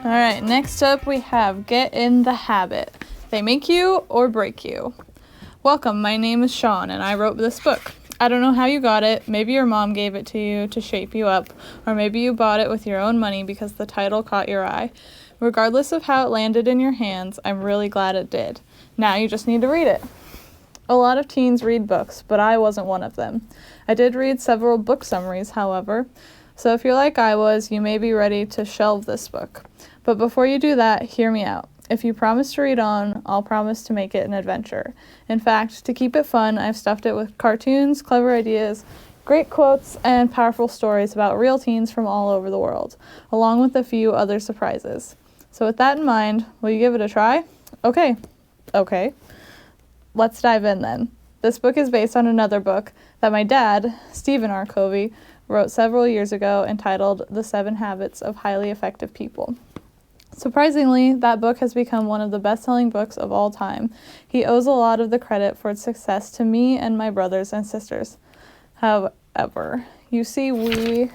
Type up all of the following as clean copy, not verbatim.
All right, next up we have Get in the Habit. They make you or break you. Welcome, my name is Sean and I wrote this book. I don't know how you got it. Maybe your mom gave it to you to shape you up, or maybe you bought it with your own money because the title caught your eye. Regardless of how it landed in your hands, I'm really glad it did. Now you just need to read it. A lot of teens read books, but I wasn't one of them. I did read several book summaries, however, so if you're like I was, you may be ready to shelve this book. But before you do that, hear me out. If you promise to read on, I'll promise to make it an adventure. In fact, to keep it fun, I've stuffed it with cartoons, clever ideas, great quotes, and powerful stories about real teens from all over the world, along with a few other surprises. So with that in mind, will you give it a try? Okay. Let's dive in then. This book is based on another book that my dad, Sean Covey, wrote several years ago entitled The 7 Habits of Highly Effective People. Surprisingly, that book has become one of the best-selling books of all time. He owes a lot of the credit for its success to me and my brothers and sisters. However, you see, we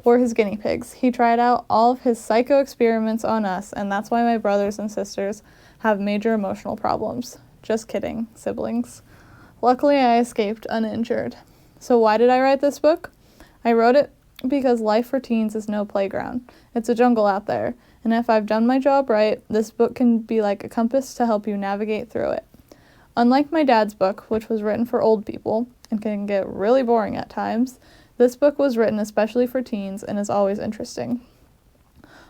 were his guinea pigs. He tried out all of his psycho experiments on us, and that's why my brothers and sisters have major emotional problems. Just kidding, siblings. Luckily, I escaped uninjured. So why did I write this book? I wrote it because life for teens is no playground. It's a jungle out there, and if I've done my job right, this book can be like a compass to help you navigate through it. Unlike my dad's book, which was written for old people and can get really boring at times, this book was written especially for teens and is always interesting.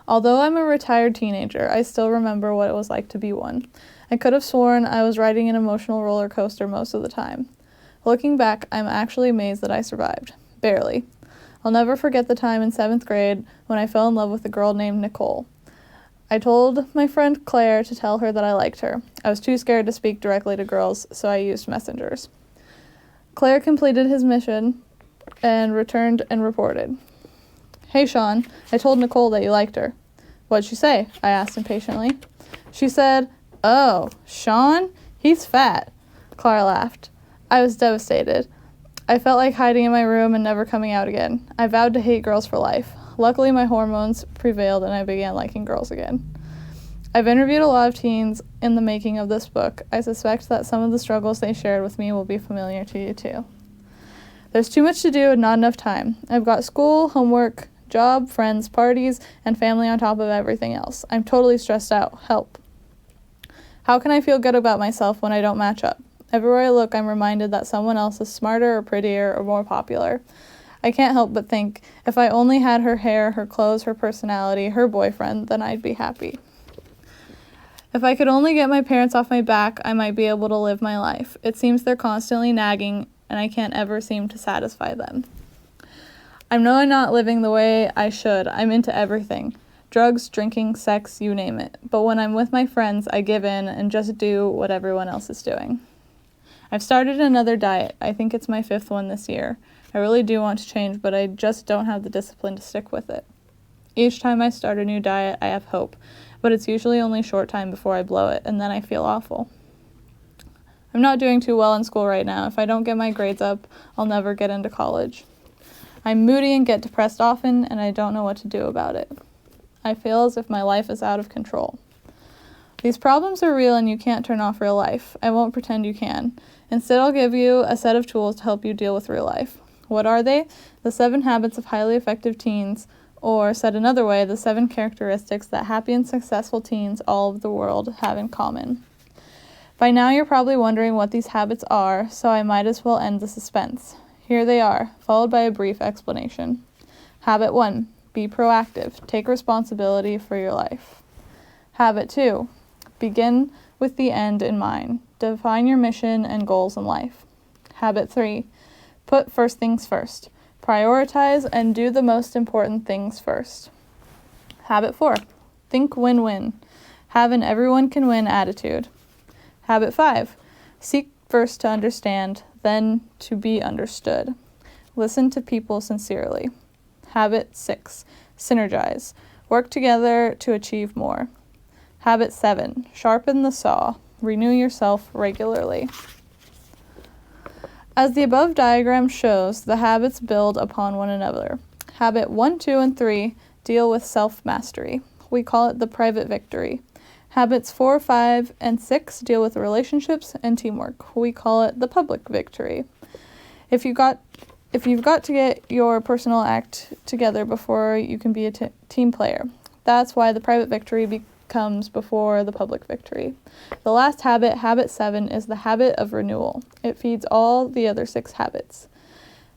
Although I'm a retired teenager, I still remember what it was like to be one. I could have sworn I was riding an emotional roller coaster most of the time. Looking back, I'm actually amazed that I survived. Barely. I'll never forget the time in 7th grade when I fell in love with a girl named Nicole. I told my friend Claire to tell her that I liked her. I was too scared to speak directly to girls, so I used messengers. Claire completed his mission and returned and reported. "Hey, Sean, I told Nicole that you liked her." "What'd she say?" I asked impatiently. "She said, 'Oh, Sean? He's fat.'" Clara laughed. I was devastated. I felt like hiding in my room and never coming out again. I vowed to hate girls for life. Luckily, my hormones prevailed and I began liking girls again. I've interviewed a lot of teens in the making of this book. I suspect that some of the struggles they shared with me will be familiar to you too. There's too much to do and not enough time. I've got school, homework, job, friends, parties, and family on top of everything else. I'm totally stressed out. Help. How can I feel good about myself when I don't match up? Everywhere I look, I'm reminded that someone else is smarter or prettier or more popular. I can't help but think, if I only had her hair, her clothes, her personality, her boyfriend, then I'd be happy. If I could only get my parents off my back, I might be able to live my life. It seems they're constantly nagging, and I can't ever seem to satisfy them. I know I'm not living the way I should. I'm into everything. Drugs, drinking, sex, you name it. But when I'm with my friends, I give in and just do what everyone else is doing. I've started another diet. I think it's my 5th one this year. I really do want to change, but I just don't have the discipline to stick with it. Each time I start a new diet, I have hope, but it's usually only a short time before I blow it, and then I feel awful. I'm not doing too well in school right now. If I don't get my grades up, I'll never get into college. I'm moody and get depressed often, and I don't know what to do about it. I feel as if my life is out of control. These problems are real and you can't turn off real life. I won't pretend you can. Instead, I'll give you a set of tools to help you deal with real life. What are they? The 7 habits of highly effective teens, or said another way, the 7 characteristics that happy and successful teens all over the world have in common. By now, you're probably wondering what these habits are, so I might as well end the suspense. Here they are, followed by a brief explanation. Habit 1. Be proactive. Take responsibility for your life. Habit 2. Begin with the end in mind. Define your mission and goals in life. Habit 3. Put first things first. Prioritize and do the most important things first. Habit 4. Think win-win. Have an everyone can win attitude. Habit 5. Seek first to understand, then to be understood. Listen to people sincerely. Habit 6. Synergize. Work together to achieve more. Habit 7. Sharpen the saw. Renew yourself regularly. As the above diagram shows, the habits build upon one another. Habit 1, 2, and 3 deal with self-mastery. We call it the private victory. Habits 4, 5, and 6 deal with relationships and teamwork. We call it the public victory. If you've got to get your personal act together before you can be a team player. That's why the private victory comes before the public victory. The last habit, habit 7, is the habit of renewal. It feeds all the other 6 habits.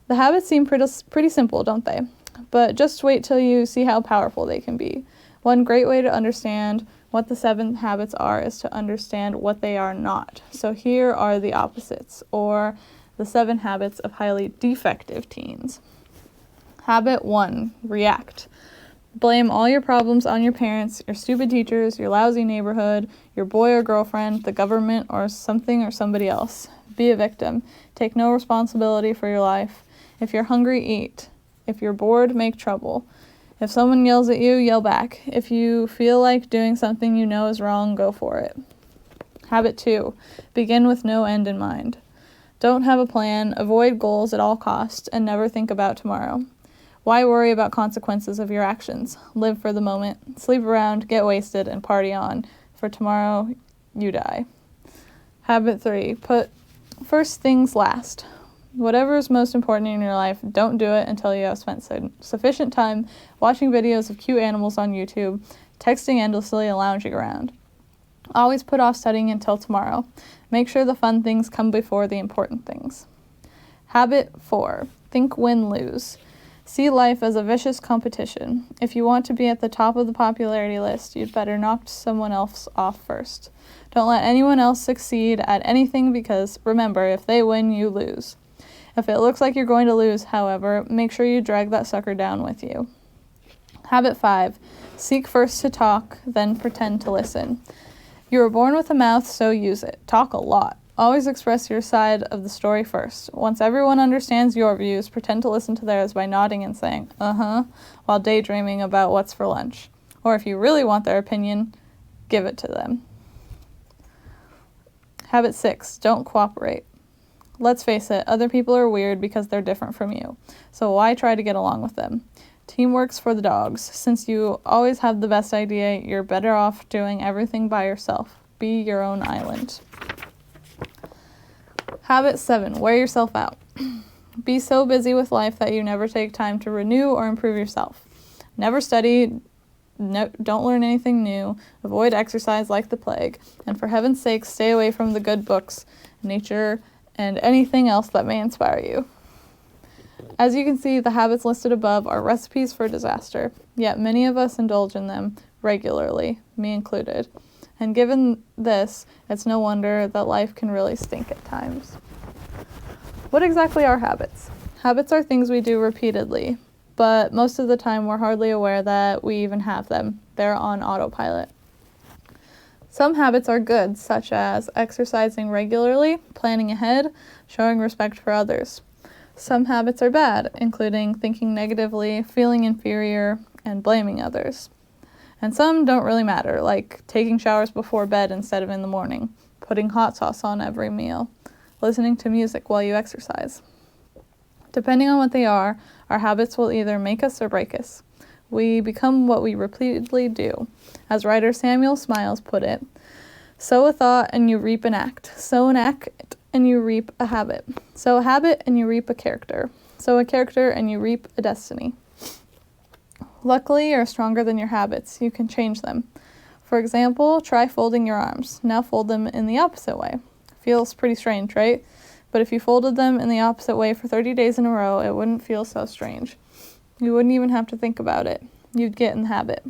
The habits seem pretty simple, don't they? But just wait till you see how powerful they can be. One great way to understand what the 7 habits are is to understand what they are not. So here are the opposites, or the 7 habits of highly defective teens. Habit 1, react. Blame all your problems on your parents, your stupid teachers, your lousy neighborhood, your boy or girlfriend, the government, or something or somebody else. Be a victim. Take no responsibility for your life. If you're hungry, eat. If you're bored, make trouble. If someone yells at you, yell back. If you feel like doing something you know is wrong, go for it. Habit 2, begin with no end in mind. Don't have a plan, avoid goals at all costs, and never think about tomorrow. Why worry about consequences of your actions? Live for the moment, sleep around, get wasted, and party on. For tomorrow, you die. Habit 3, put first things last. Whatever is most important in your life, don't do it until you have spent sufficient time watching videos of cute animals on YouTube, texting endlessly, and lounging around. Always put off studying until tomorrow. Make sure the fun things come before the important things. Habit 4, think, win, lose. See life as a vicious competition. If you want to be at the top of the popularity list, you'd better knock someone else off first. Don't let anyone else succeed at anything because, remember, if they win, you lose. If it looks like you're going to lose, however, make sure you drag that sucker down with you. Habit 5, seek first to talk, then pretend to listen. You were born with a mouth, so use it. Talk a lot. Always express your side of the story first. Once everyone understands your views, pretend to listen to theirs by nodding and saying, uh-huh, while daydreaming about what's for lunch. Or if you really want their opinion, give it to them. Habit 6, don't cooperate. Let's face it, other people are weird because they're different from you. So why try to get along with them? Teamwork's for the dogs. Since you always have the best idea, you're better off doing everything by yourself. Be your own island. Habit 7, wear yourself out. Be so busy with life that you never take time to renew or improve yourself. Never study, don't learn anything new, avoid exercise like the plague, and for heaven's sake, stay away from the good books, nature, and anything else that may inspire you. As you can see, the habits listed above are recipes for disaster, yet many of us indulge in them regularly, me included. And given this, it's no wonder that life can really stink at times. What exactly are habits? Habits are things we do repeatedly, but most of the time we're hardly aware that we even have them. They're on autopilot. Some habits are good, such as exercising regularly, planning ahead, showing respect for others. Some habits are bad, including thinking negatively, feeling inferior, and blaming others. And some don't really matter, like taking showers before bed instead of in the morning, putting hot sauce on every meal, listening to music while you exercise. Depending on what they are, our habits will either make us or break us. We become what we repeatedly do. As writer Samuel Smiles put it, sow a thought and you reap an act. Sow an act and you reap a habit. Sow a habit and you reap a character. Sow a character and you reap a destiny. Luckily, you're stronger than your habits. You can change them. For example, try folding your arms. Now fold them in the opposite way. Feels pretty strange, right? But if you folded them in the opposite way for 30 days in a row, it wouldn't feel so strange. You wouldn't even have to think about it. You'd get in the habit.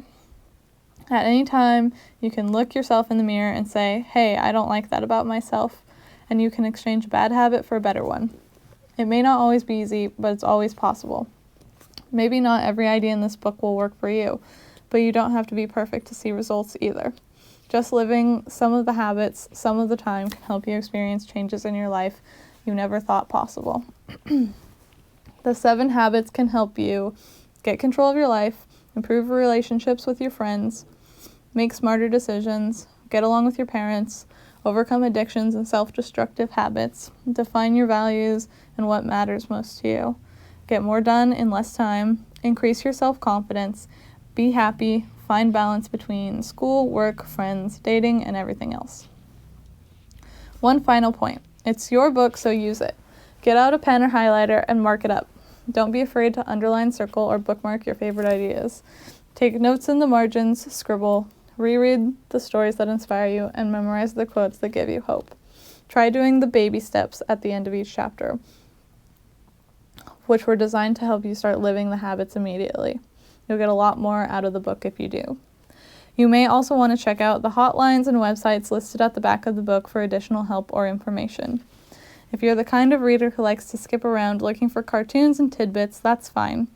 At any time, you can look yourself in the mirror and say, hey, I don't like that about myself, and you can exchange a bad habit for a better one. It may not always be easy, but it's always possible. Maybe not every idea in this book will work for you, but you don't have to be perfect to see results either. Just living some of the habits some of the time can help you experience changes in your life you never thought possible. The 7 habits can help you get control of your life, improve relationships with your friends, make smarter decisions, get along with your parents, overcome addictions and self-destructive habits, define your values and what matters most to you, get more done in less time, increase your self-confidence, be happy, find balance between school, work, friends, dating, and everything else. One final point. It's your book, so use it. Get out a pen or highlighter and mark it up. Don't be afraid to underline, circle, or bookmark your favorite ideas. Take notes in the margins, scribble, reread the stories that inspire you, and memorize the quotes that give you hope. Try doing the baby steps at the end of each chapter, which were designed to help you start living the habits immediately. You'll get a lot more out of the book if you do. You may also want to check out the hotlines and websites listed at the back of the book for additional help or information. If you're the kind of reader who likes to skip around looking for cartoons and tidbits, that's fine.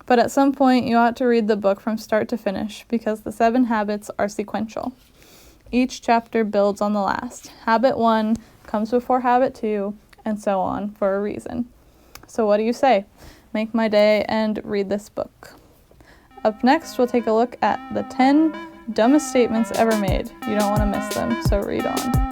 But at some point, you ought to read the book from start to finish because the 7 habits are sequential. Each chapter builds on the last. Habit 1 comes before habit 2, and so on for a reason. So what do you say? Make my day and read this book. Up next, we'll take a look at the 10 dumbest statements ever made. You don't want to miss them, so read on.